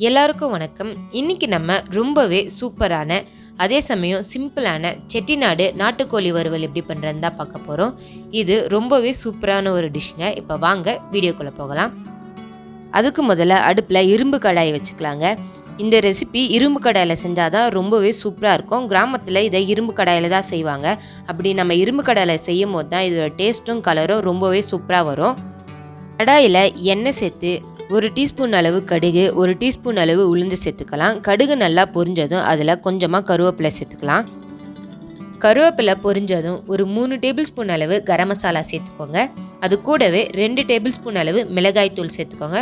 எல்லாருக்கும் வணக்கம். இன்னைக்கு நம்ம ரொம்பவே சூப்பரான அதே சமயம் சிம்பிளான செட்டிநாடு நாட்டுக்கோழி வறுவல் எப்படி பண்ணுறதுன்னு தான் பார்க்க போகிறோம். இது ரொம்பவே சூப்பரான ஒரு டிஷ்ங்க. இப்போ வாங்க வீடியோக்குள்ளே போகலாம். அதுக்கு முதல்ல அடுப்பில் இரும்பு கடாயை வச்சுக்கலாங்க. இந்த ரெசிபி இரும்பு கடாயில் செஞ்சால் தான் ரொம்பவே சூப்பராக இருக்கும். கிராமத்தில் இதை இரும்பு கடாயில் தான் செய்வாங்க. அப்படி நம்ம இரும்பு கடாயில் செய்யும் போது தான் இதோட டேஸ்ட்டும் கலரும் ரொம்பவே சூப்பராக வரும். கடாயில் எண்ணெய் சேர்த்து 1 டீஸ்பூன் அளவு கடுகு, 1 டீஸ்பூன் அளவு உளுந்து சேர்த்துக்கலாம். கடுகு நல்லா பொரிஞ்சதும் அதில் கொஞ்சமாக கருவேப்பிலை சேர்த்துக்கலாம். கருவேப்பிலை பொரிஞ்சதும் ஒரு 3 டேபிள் ஸ்பூன் அளவு கரம் மசாலா சேர்த்துக்கோங்க. அது கூடவே 2 டேபிள் ஸ்பூன் அளவு மிளகாய் தூள் சேர்த்துக்கோங்க.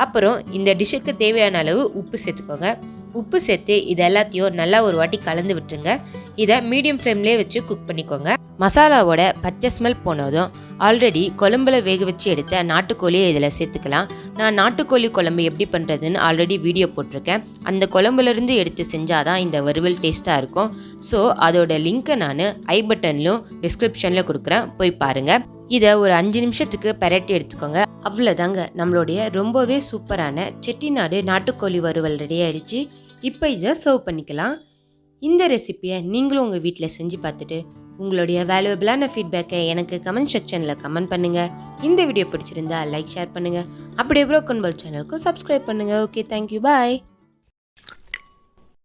அப்புறம் இந்த டிஷ்ஷுக்கு தேவையான அளவு உப்பு சேர்த்துக்கோங்க. உப்பு சேர்த்து இது எல்லாத்தையும் நல்லா ஒரு வாட்டி கலந்து விட்டுருங்க. இதை மீடியம் ஃப்ளேம்லேயே வச்சு குக் பண்ணிக்கோங்க. மசாலாவோட பச்சை ஸ்மெல் போனதும் ஆல்ரெடி குழம்புல வேக வச்சு எடுத்த நாட்டுக்கோழியை இதில் சேர்த்துக்கலாம். நான் நாட்டுக்கோழி குழம்பு எப்படி பண்ணுறதுன்னு ஆல்ரெடி வீடியோ போட்டிருக்கேன். அந்த குழம்புலேருந்து எடுத்து செஞ்சால் தான் இந்த வறுவல் டேஸ்ட்டாக இருக்கும். ஸோ அதோட லிங்க்கை நான் ஐ பட்டன்லையும் டிஸ்கிரிப்ஷனில் கொடுக்குறேன், போய் பாருங்கள். இதை ஒரு 5 நிமிஷத்துக்கு பெரட்டி எடுத்துக்கோங்க. அவ்வளோதாங்க, நம்மளுடைய ரொம்பவே சூப்பரான செட்டிநாடு நாட்டுக்கோழி வறுவல் ரெடி ஆயிடுச்சு. இப்போ இதை சர்வ் பண்ணிக்கலாம். இந்த ரெசிப்பியை நீங்களும் உங்கள் வீட்டில் செஞ்சு பார்த்துட்டு உங்களுடைய வேல்யூபிளான ஃபீட்பேக்கை எனக்கு கமெண்ட் செக்ஷனில் கமெண்ட் பண்ணுங்கள். இந்த வீடியோ பிடிச்சிருந்தா லைக், ஷேர் பண்ணுங்கள். அப்படியே ப்ரோக்கன் வேர்ல்ட் சேனலுக்கும் சப்ஸ்கிரைப் பண்ணுங்கள். ஓகே, தேங்க்யூ, பாய்.